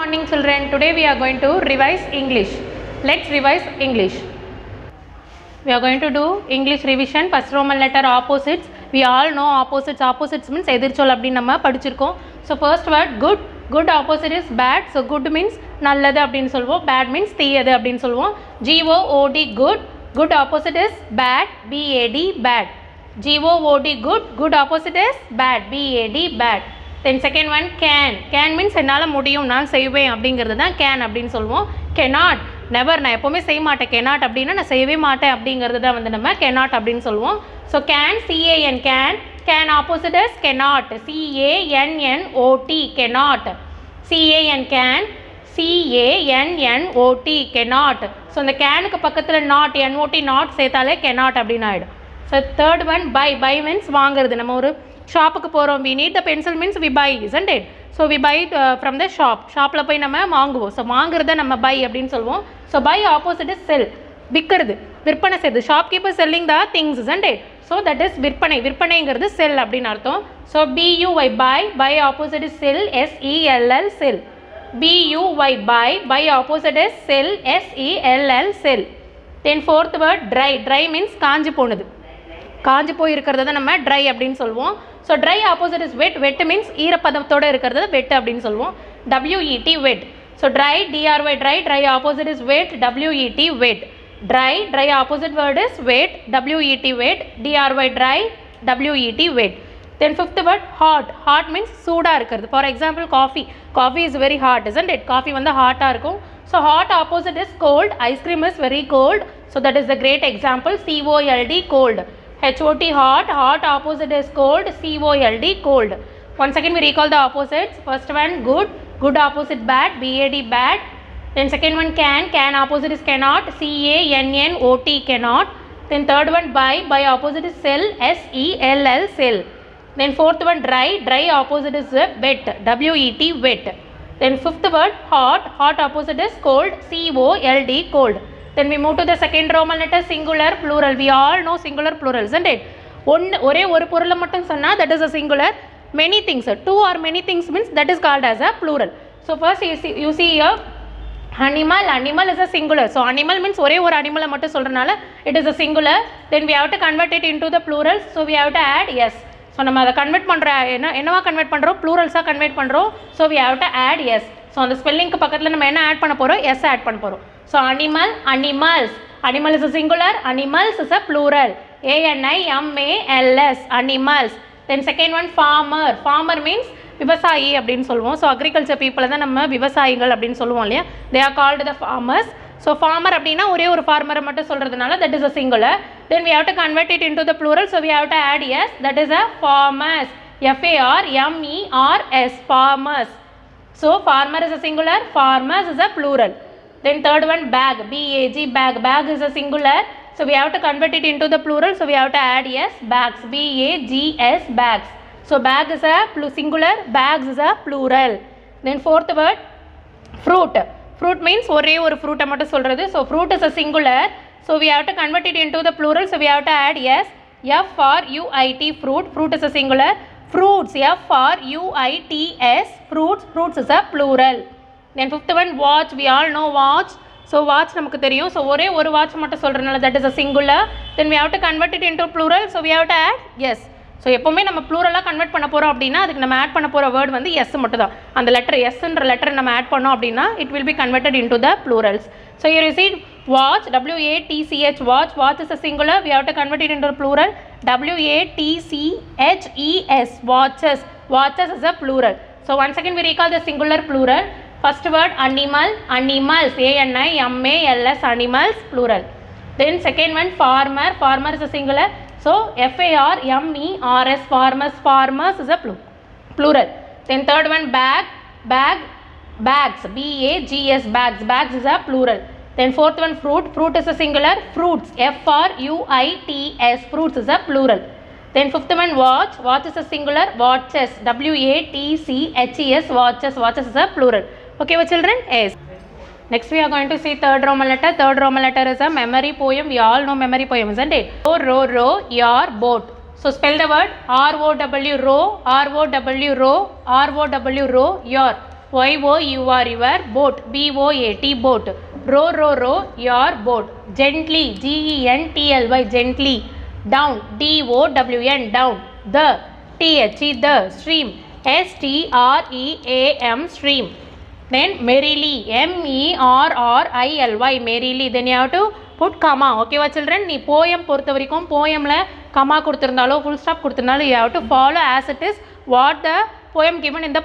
Morning children, today we are going to revise English. Let's revise English. We are going to do English revision. First Roman letter opposites. We all know opposites. Opposites means எதிர்ச்சொல் அப்படி நம்ம படிச்சிருக்கோம். So first word good. Good opposite is bad. So good means நல்லது அப்படினு சொல்வோம். Bad means தீயது அப்படினு சொல்வோம். GOOD good. Good opposite is bad. BAD bad. GOOD good. Good opposite is bad. BAD bad. Then second one can. Can means என்னால முடியும் நான் செய்வேன் அப்படிங்கிறது தான் can அப்படின்னு சொல்லுவோம். Cannot never நான் எப்பவுமே செய்ய மாட்டேன். Cannot அப்படின்னா நான் செய்யவே மாட்டேன் அப்படிங்கிறது தான் வந்து நம்ம cannot அப்படின்னு சொல்லுவோம். So can CAN can opposite is cannot. CANNOT cannot. CAN CANNOT cannot. So இந்த canக்கு பக்கத்துல not NOT not சேர்த்தாலே cannot அப்படின்னு ஆயிடும். So third one buy means வாங்குறது. நம்ம ஒரு ஷாப்புக்கு போகிறோம். we need the pencil means we buy, isn't it? So we buy from the shop. ஷாப்பில் போய் நம்ம வாங்குவோம். ஸோ வாங்குறத நம்ம buy அப்படின்னு சொல்லுவோம். So buy opposite is sell. விற்கிறது, விற்பனை செய்யுது. Shopkeeper selling the things, isn't it? So that is விற்பனை. விற்பனைங்கிறது sell அப்படின்னு அர்த்தம். So BUY buy opposite is sell. SELL sell. BUY buy opposite is sell. SELL sell. Then fourth word dry means காஞ்சி போனது. காஞ்சி போய் இருக்கிறத தான் நம்ம ட்ரை அப்படின்னு சொல்லுவோம். So dry opposite is wet. Wet means ஈரப்பதத்தோடு இருக்கிறது வெட் அப்படின்னு சொல்லுவோம். WET wet. So dry DRY dry opposite is wet. WET wet. Dry opposite word is wet. WET wet. DRY dry WET wet. Then fifth word hot means சூடாக இருக்கிறது. For example coffee is very hot, isn't it? Coffee வந்து ஹாட்டாக இருக்கும். So hot opposite is cold. Ice cream is very cold. So that is the great example. COLD cold. HOT hot opposite is cold. COLD cold. Once again we recall the opposites. First one good opposite bad. BAD bad. Then second one can opposite is cannot. CANNOT cannot. Then third one buy opposite is sell. SELL sell. Then fourth one dry opposite is wet. WET wet. Then fifth word hot opposite is cold. COLD cold. Then we move to the second Roman letter, singular, plural. We all know singular, plural, isn't it? ஒரே ஒரு பொருளை மட்டும் சொன்னால் that is a singular. Many things, two or many things means that is called as a plural. So first you see here animal is a singular. So animal means ஒரே ஒரு animal மட்டும் சொல்கிறனால it is a singular. Then we have to convert it into the plurals. So we have to add yes. So நம்ம அதை convert பண்ணுற என்னவா convert பண்ணுறோம்? ப்ளூரல்ஸாக convert பண்ணுறோம். So we have to add S. So அந்த ஸ்பெல்லிங்க்கு பக்கத்தில் நம்ம என்ன ஆட் பண்ண போகிறோம்? எஸ் ஆட் பண்ண போகிறோம். So animals is a singular. Animals is a plural. ANIMALS animals. Then second one farmer means விவசாயி அப்படின்னு சொல்லுவோம். ஸோ அக்ரிகல்ச்சர் பீப்புளை தான் நம்ம விவசாயிகள் அப்படின்னு சொல்லுவோம் இல்லையா? they are called the farmers. So farmer அப்படின்னா ஒரே ஒரு ஃபார்மரை மட்டும் சொல்கிறதுனால that is a singular. Then we have to convert it into the plural. So we have to add yes. That is a farmers. FARMERS farmers. So farmer is a singular. Farmers is a plural. Then third one bag. Bag is a singular. So we have to convert it into the plural. So we have to add yes. Bags. BAGS bags. So bag is a singular. Bags is a plural. Then fourth word fruit means ஒரே ஒரு ஃப்ரூட்டை மட்டும் சொல்கிறது. So fruit is a singular. So we have to convert it into the plural. So we have to add yes. FRUIT fruit is a singular. Fruits FRUITS fruits is a plural. Then fifth one watch. We all know watch. So watch நமக்கு தெரியும். So ஒரே ஒரு watch மட்டும் சொல்கிறதுனால that is a singular. Then we have to convert it into plural. So we have to add yes. So எப்போவுமே நம்ம ப்ளூரலாக convert பண்ண போகிறோம் அப்படின்னா அதுக்கு நம்ம ஆட் பண்ண போகிற வேர்டு வந்து எஸ் மட்டும் தான். அந்த லெட்டர் எஸ்ன்ற லெட்டர் நம்ம ஆட் பண்ணோம் அப்படின்னா it will be converted into the plurals. So you receive watch. WATCH watch is a singular. We have to convert it into plural. WATCHES watches is a plural. So once again we recall the singular plural. First word animals. ANIMALS animals plural. Then second one farmer is a singular. So FARMERS farmers is a plural. Then third one bags. BAGS is a plural. Then fourth one fruit is a singular. Fruits FRUITS fruits is a plural. Then fifth one watch is a singular. Watches WATCHES watches is a plural. Okay children? Yes. Next we are going to see third Roman letter. Third Roman letter is a memory poem. We all know memory poem, isn't it? Row your boat. So spell the word ROW row your. YOUR your boat, BOAT boat. Row your boat. Gently, GENTLY gently. Down, DOWN down. The the stream, STREAM stream. Then merrily, MERRILY merrily. Then you have to put comma. Okay va children, nee poem பொறுத்த வரைக்கும் poemல comma கொடுத்திருந்தாலோ full stop கொடுத்திருந்தாலோ you have to follow as it is what the poem given in the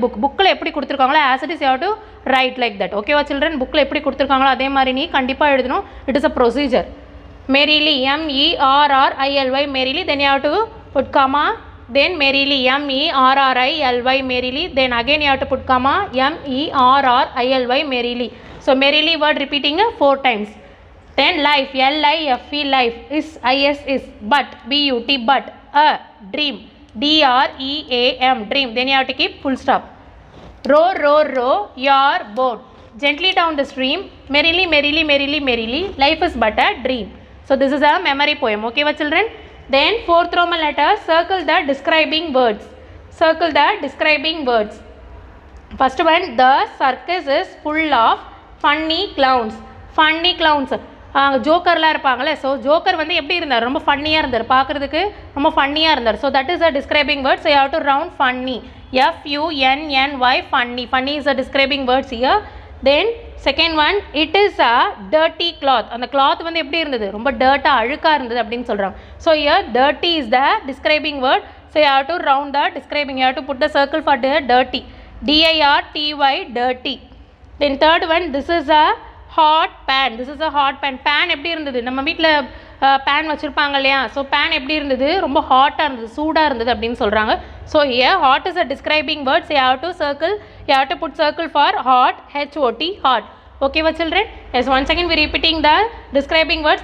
book. bookல எப்படி கொடுத்திருக்காங்களோ as it is you have to write like that. Okay va children, bookல எப்படி கொடுத்திருக்காங்களோ அதே மாதிரி நீ கண்டிப்பா எழுதணும். It is a procedure. merrily, MERRILY merrily. Then you have to put comma. Then merrily, MERRILY merrily. Then again you have to put comma, MERRILY merrily. So merrily word repeating 4 times. Then life, LIFE life. Is but, BUT but. A dream, DREAM dream. Then you have to keep full stop. Row your boat gently down the stream. Merrily, life is but a dream. So this is a memory poem. Okay va children. Then 4th Roman letter, circle the describing words. First one, the circus is full of funny clowns. ஜோக்கர்லாம் இருப்பாங்கல்ல. So joker வந்து எப்படி இருந்தார், ரொம்ப ஃபன்னியாக இருந்தார், பார்க்குறதுக்கு ரொம்ப ஃபன்னியாக இருந்தார். So that is a describing word. So you have to round funny, FUNNY funny. Funny is a describing words here. Then second one, it is a dirty cloth. அந்த கிளாத் வந்து எப்படி இருந்தது, ரொம்ப டர்ட்டாக அழுக்காக இருந்தது அப்படின்னு சொல்கிறாங்க. So here dirty is the describing word. So you have to round the describing, you have to put the circle for dirty, DIRTY dirty. Then third one, this is a hot pan. Pan எப்படி இருந்தது, நம்ம வீட்டில் pan வச்சுருப்பாங்க இல்லையா. So pan எப்படி இருந்தது, ரொம்ப ஹாட்டாக இருந்தது, சூடாக இருந்தது அப்படின்னு சொல்கிறாங்க. So here hot is a describing words. You have to circle, you have to put circle for hot, HOT hot. Okay va children. Yes, once again we repeating the describing words.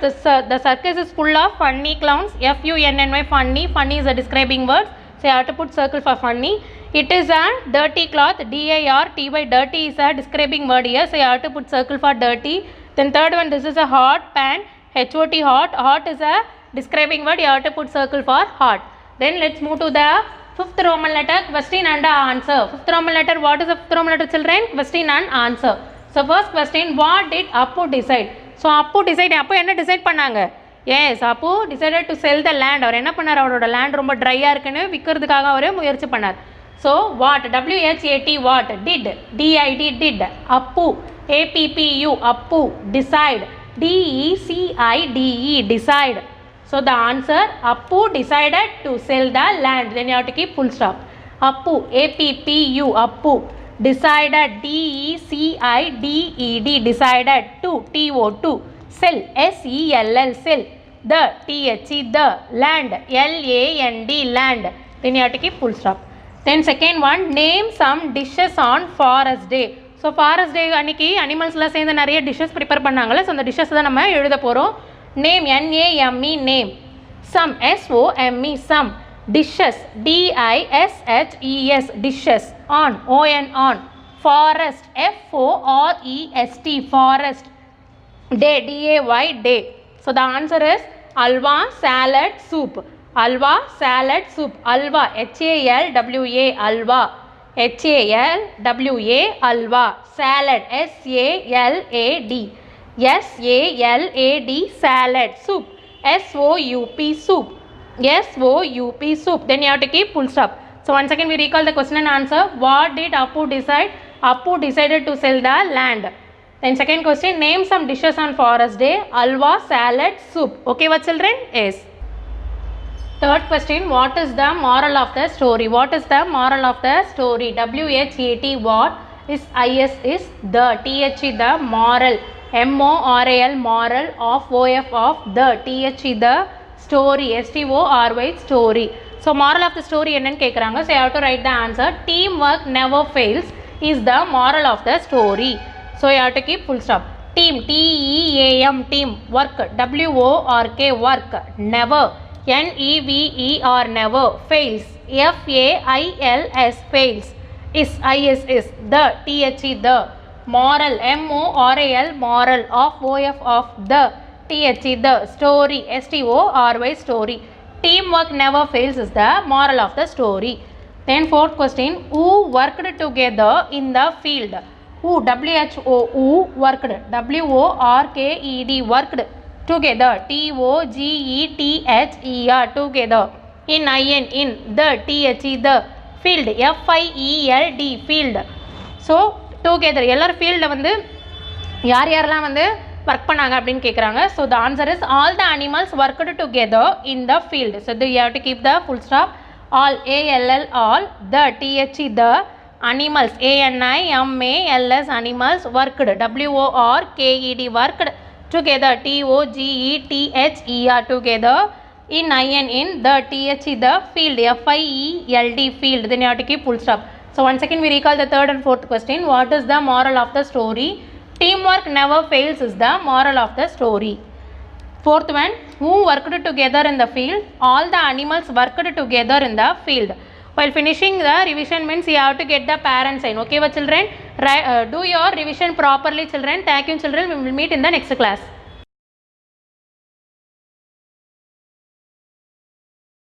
The circus is full of funny clowns, FUNNY funny is a describing word. So you have to put circle for funny. It is a dirty cloth, DIRTY dirty is a describing word here. So you have to put circle for dirty. Then third one, this is a hot pan, HOT hot is a describing word. You have to put circle for hot. Then let's move to the 5th Roman letter, question and answer. 5th Roman letter, what is the 5th Roman letter children? Question and answer. So first question, what did Appu decide? So Appu என்ன decide பண்ணாங்க? Yes, Appu decided to sell the land. அவர் என்ன பண்ணார், அவரோட land ரொம்ப ட்ரையாக இருக்குன்னு விற்கிறதுக்காக அவர் முயற்சி பண்ணார். So what, WHAT what, did did. Appu, APPU Appu, decide, DECIDE decide. So the answer, Appu decided to sell the land. Then you have to keep full stop. Appu, APPU Appu decided, DECIDED decided to, TO2 sell, SELL sell, the the land, LAND land. Then you have to keep full stop. Then second one, name some dishes on Forest Day. So Forest Day அன்னைக்கு அனிமல்ஸ்லாம் சேர்ந்து நிறைய dishes prepare பண்ணாங்கல்ல. ஸோ அந்த dishes தான் நம்ம எழுத போகிறோம். Name, NAME name. Some, SOME some. dishes, DISHES dishes. On, on. Forest, FOREST forest. Day, DAY day. So the answer is alva salad soup. Alva salad soup. Alva, HALWA alva, HALWA alva. Salad, SALAD salad. Soup, SOUP soup. SOUP. Then you have to keep full stop. So once again we recall the question and answer. What did Appu decide? Appu decided to sell the land. Then second question, name some dishes on Forest Day. Alva salad soup. Okay va children? Yes. Third question, what is the moral of the story? What is the moral of the story? WHAT what is is the, THE the moral, MORAL moral, of the, THE the story, STORY story. So moral of the story என்னன்னு கேக்குறாங்க. So you have to write the answer. Teamwork never fails is the moral of the story. So you have to keep full stop. Team, TEAM team. Work, WORK work. Never, NEVER never. Fails, FAILS fails. Is the, THE the. Moral, MORAL moral, of the, THE the. Story, STORY story. Teamwork never fails is the moral of the story. Then fourth question, who worked together in the field? Who, W-H-O, who worked, W-O-R-K-E-D, worked together, T-O-G-E-T-H-E-R, together, in I-N, in, the, T-H-E, the, field, F-I-E-L-D, field. So together எல்லாரும் ஃபீல்டில் வந்து யார் யாரெல்லாம் வந்து work பண்ணாங்க அப்படின்னு கேட்குறாங்க. So the answer is all the animals worked together in the field. So you have to keep the full stop. All, A-L-L, all, the, T-H-E, the, animals, A-N-I-M-A-L-S, animals, worked, W-O-R-K-E-D, worked, together, T-O-G-E-T-H-E-R, together, in I-N, in, the, T-H-E, the, field, F-I-E-L-D, field. Then you have to keep full stop. So once again we recall the third and fourth question. What is the moral of the story? Teamwork never fails is the moral of the story. Fourth one, who worked together in the field? All the animals worked together in the field. While finishing the revision means you have to get the parent sign. Okay, children? Do your revision properly, children. Thank you, children. We will meet in the next class.